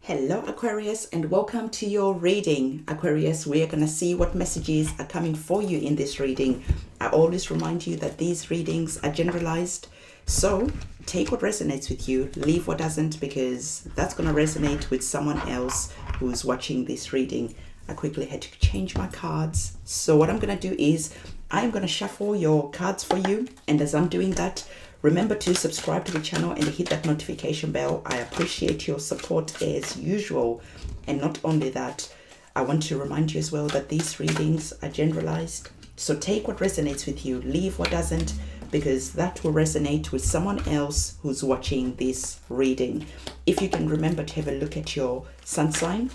Hello Aquarius, and welcome to your reading. Aquarius, we are going to see what messages are coming for you in this reading. I always remind you that these readings are generalized, so take what resonates with you, leave what doesn't, because that's going to resonate with someone else who's watching this reading. I quickly had to change my cards. So what I'm going to do is I'm going to shuffle your cards for you, and as I'm doing that, remember to subscribe to the channel and hit that notification bell. I appreciate your support as usual. And not only that, I want to remind you as well that these readings are generalized. So take what resonates with you, leave what doesn't, because that will resonate with someone else who's watching this reading. If you can remember to have a look at your sun sign,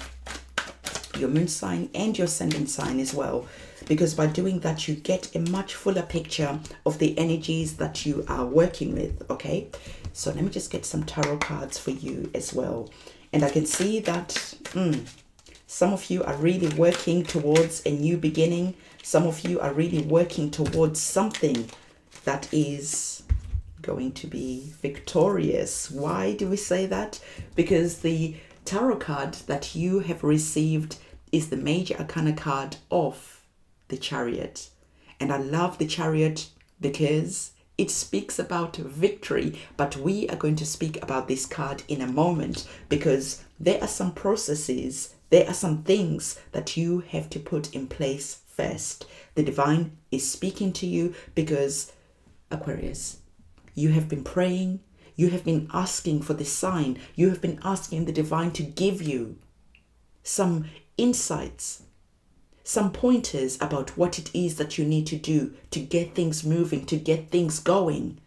your moon sign, and your ascendant sign as well, because by doing that you get a much fuller picture of the energies that you are working with. Okay, so let me just get some tarot cards for you as well. And I can see that some of you are really working towards a new beginning. Some of you are really working towards something that is going to be victorious. Why do we say that? Because the tarot card that you have received is the major arcana card of the Chariot. And I love the Chariot because it speaks about victory, but we are going to speak about this card in a moment, because there are some processes, there are some things that you have to put in place first. The divine is speaking to you because, Aquarius, you have been praying, you have been asking for the sign, you have been asking the divine to give you some insights, some pointers about what it is that you need to do to get things moving, to get things going.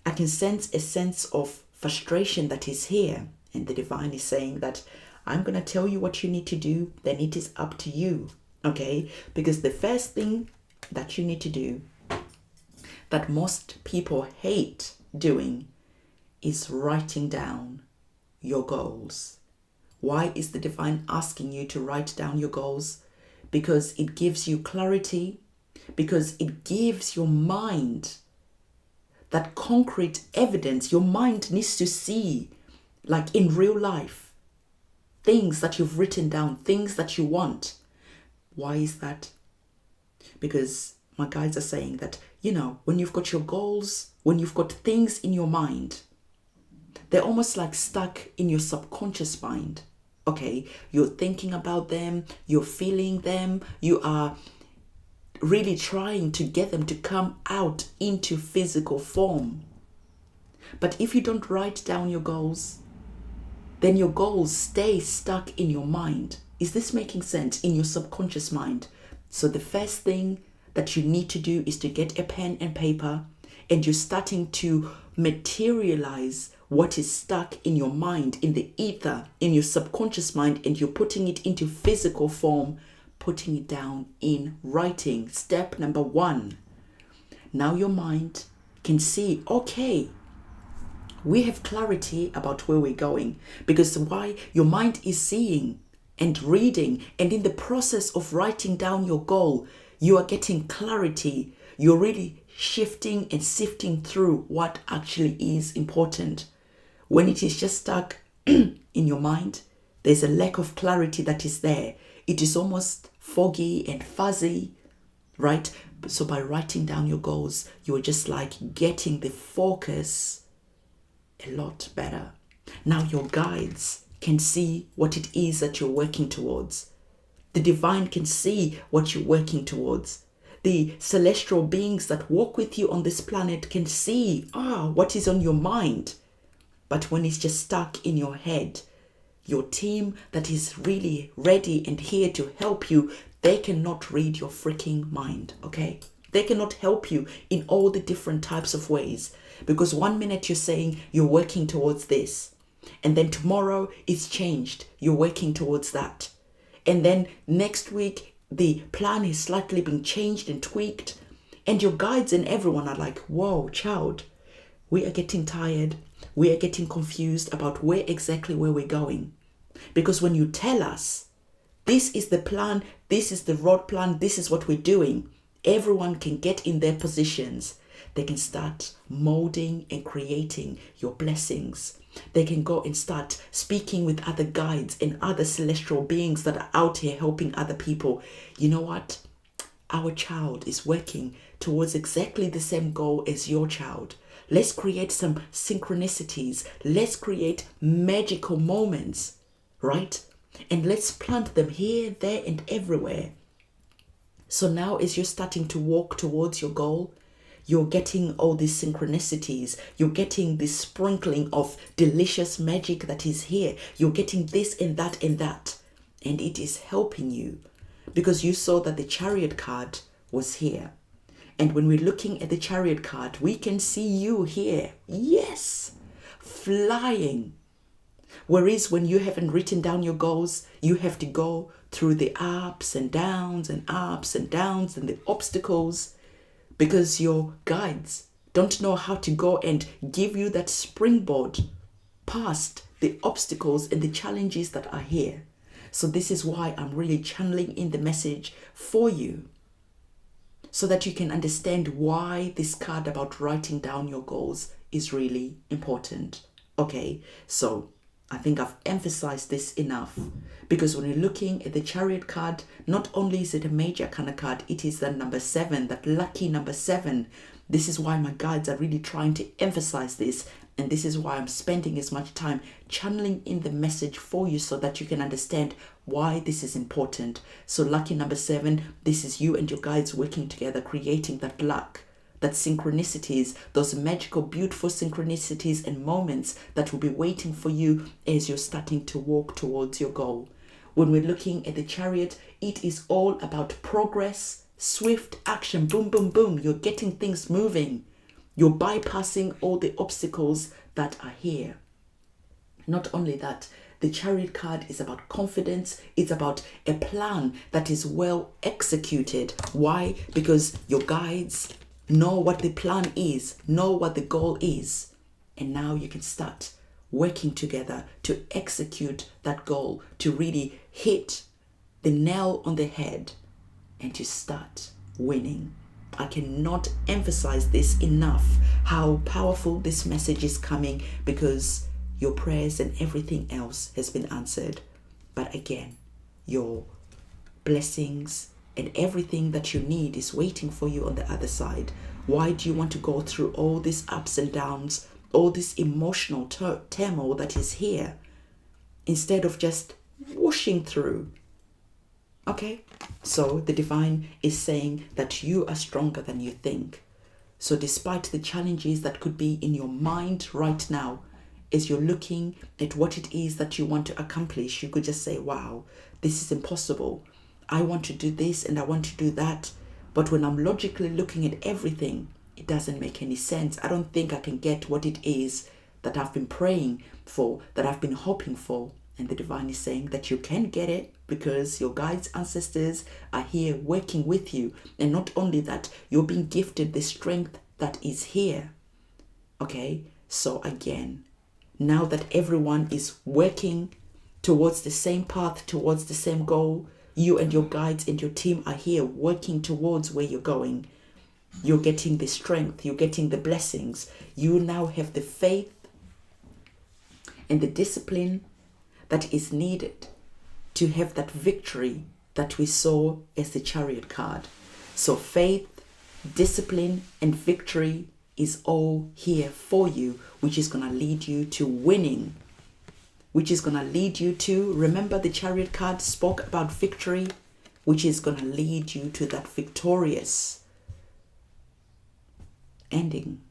I can sense a sense of frustration that is here, and the divine is saying that I'm going to tell you what you need to do, then it is up to you. Okay, because the first thing that you need to do, that most people hate doing, is writing down your goals. Why is the divine asking you to write down your goals? Because it gives you clarity, because it gives your mind that concrete evidence. Your mind needs to see, like in real life, things that you've written down, things that you want. Why is that? Because my guides are saying that, you know, when you've got your goals, when you've got things in your mind, they're almost like stuck in your subconscious mind. Okay, you're thinking about them, you're feeling them, you are really trying to get them to come out into physical form. But if you don't write down your goals, then your goals stay stuck in your mind. Is this making sense? In your subconscious mind. So the first thing that you need to do is to get a pen and paper, and you're starting to materialize what is stuck in your mind, in the ether, in your subconscious mind, and you're putting it into physical form, putting it down in writing. Step number 1. Now your mind can see, okay, we have clarity about where we're going. Because why? Your mind is seeing and reading, and in the process of writing down your goal, you are getting clarity. You're really shifting and sifting through what actually is important. When it is just stuck in your mind, there's a lack of clarity that is there. It is almost foggy and fuzzy, right? So by writing down your goals, you're just like getting the focus a lot better. Now your guides can see what it is that you're working towards. The divine can see what you're working towards. The celestial beings that walk with you on this planet can see what is on your mind. But when it's just stuck in your head, your team that is really ready and here to help you, they cannot read your freaking mind, okay? They cannot help you in all the different types of ways. Because one minute you're saying you're working towards this, and then tomorrow it's changed, you're working towards that. And then next week, the plan is slightly being changed and tweaked, and your guides and everyone are like, whoa, child, we are getting tired. We are getting confused about where we're going. Because when you tell us, this is the plan, this is the road plan, this is what we're doing, everyone can get in their positions. They can start molding and creating your blessings. They can go and start speaking with other guides and other celestial beings that are out here helping other people. You know what? Our child is working towards exactly the same goal as your child. Let's create some synchronicities. Let's create magical moments, right? And let's plant them here, there, and everywhere. So now as you're starting to walk towards your goal, you're getting all these synchronicities. You're getting this sprinkling of delicious magic that is here. You're getting this and that and that. And it is helping you because you saw that the Chariot card was here. And when we're looking at the Chariot card, we can see you here. Yes, flying. Whereas when you haven't written down your goals, you have to go through the ups and downs and ups and downs and the obstacles, because your guides don't know how to go and give you that springboard past the obstacles and the challenges that are here. So this is why I'm really channeling in the message for you, so that you can understand why this card about writing down your goals is really important. Okay, so I think I've emphasized this enough, because when you're looking at the Chariot card, not only is it a major kind of card, it is the number 7, that lucky number 7. This is why my guides are really trying to emphasize this, and this is why I'm spending as much time channeling in the message for you, so that you can understand why this is important. So lucky number 7, this is you and your guides working together, creating that luck, that synchronicities, those magical, beautiful synchronicities and moments that will be waiting for you as you're starting to walk towards your goal. When we're looking at the Chariot, it is all about progress, swift action, boom, boom, boom. You're getting things moving. You're bypassing all the obstacles that are here. Not only that, the Chariot card is about confidence. It's about a plan that is well executed. Why? Because your guides know what the plan is, know what the goal is, and now you can start working together to execute that goal, to really hit the nail on the head and to start winning. I cannot emphasize this enough, how powerful this message is coming, because your prayers and everything else has been answered. But again, your blessings and everything that you need is waiting for you on the other side. Why do you want to go through all these ups and downs, all this emotional turmoil that is here, instead of just whooshing through? Okay, so the divine is saying that you are stronger than you think. So despite the challenges that could be in your mind right now, as you're looking at what it is that you want to accomplish, you could just say, wow, this is impossible. I want to do this and I want to do that. But when I'm logically looking at everything, it doesn't make any sense. I don't think I can get what it is that I've been praying for, that I've been hoping for. And the divine is saying that you can get it, because your guides, ancestors are here working with you. And not only that, you're being gifted the strength that is here. Okay, so again, now that everyone is working towards the same path, towards the same goal, you and your guides and your team are here working towards where you're going. You're getting the strength, you're getting the blessings. You now have the faith and the discipline that is needed to have that victory that we saw as the Chariot card. So faith, discipline, and victory is all here for you, which is going to lead you to winning, which is going to lead you to, remember the Chariot card spoke about victory, which is going to lead you to that victorious ending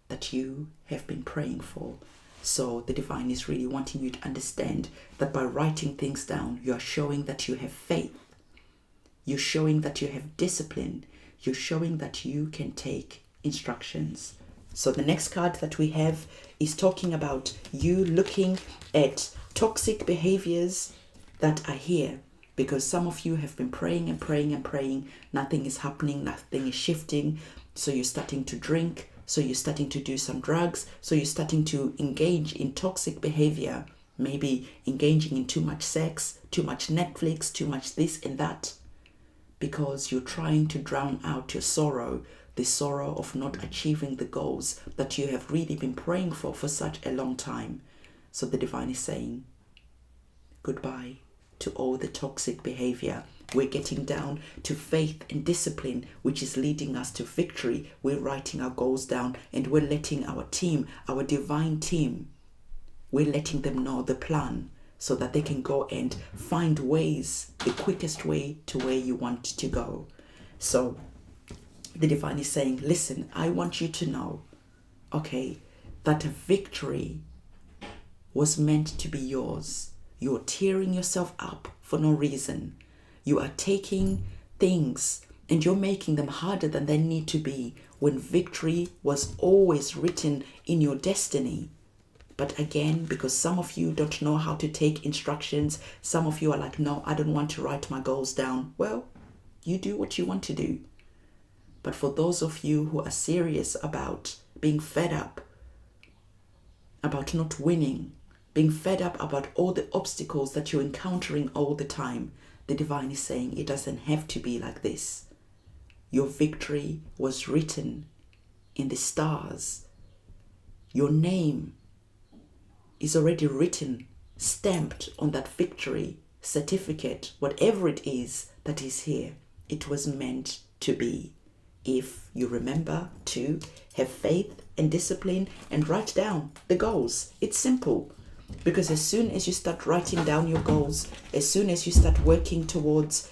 that you have been praying for. So the divine is really wanting you to understand that by writing things down, you are showing that you have faith. You're showing that you have discipline. You're showing that you can take instructions. So the next card that we have is talking about you looking at toxic behaviors that are here, because some of you have been praying and praying and praying. Nothing is happening. Nothing is shifting. So you're starting to drink. So you're starting to do some drugs. So you're starting to engage in toxic behavior, maybe engaging in too much sex, too much Netflix, too much this and that, because you're trying to drown out your sorrow, the sorrow of not achieving the goals that you have really been praying for such a long time. So the divine is saying goodbye to all the toxic behavior. We're getting down to faith and discipline, which is leading us to victory. We're writing our goals down and we're letting our team, our divine team, we're letting them know the plan so that they can go and find ways, the quickest way to where you want to go. So the divine is saying, listen, I want you to know, okay, that a victory was meant to be yours. You're tearing yourself up for no reason. You are taking things and you're making them harder than they need to be, when victory was always written in your destiny. But again, because some of you don't know how to take instructions, some of you are like, no, I don't want to write my goals down. Well, you do what you want to do. But for those of you who are serious about being fed up, about not winning, being fed up about all the obstacles that you're encountering all the time, the divine is saying it doesn't have to be like this. Your victory was written in the stars. Your name is already written, stamped on that victory certificate, whatever it is that is here. It was meant to be. If you remember to have faith and discipline and write down the goals. It's simple, because as soon as you start writing down your goals, as soon as you start working towards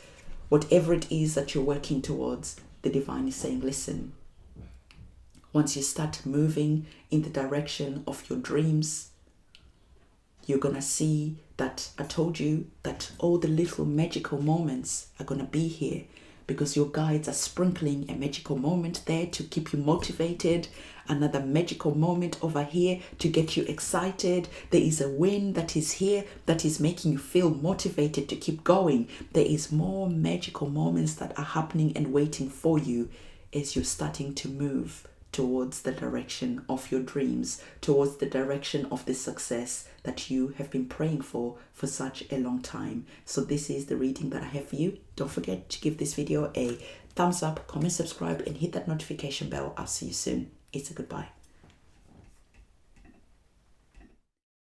whatever it is that you're working towards, the divine is saying, listen, once you start moving in the direction of your dreams, you're going to see that I told you that all the little magical moments are going to be here, because your guides are sprinkling a magical moment there to keep you motivated, another magical moment over here to get you excited. There is a win that is here that is making you feel motivated to keep going. There is more magical moments that are happening and waiting for you as you're starting to move towards the direction of your dreams, towards the direction of the success that you have been praying for such a long time. So this is the reading that I have for you. Don't forget to give this video a thumbs up, comment, subscribe, and hit that notification bell. I'll see you soon. It's a goodbye.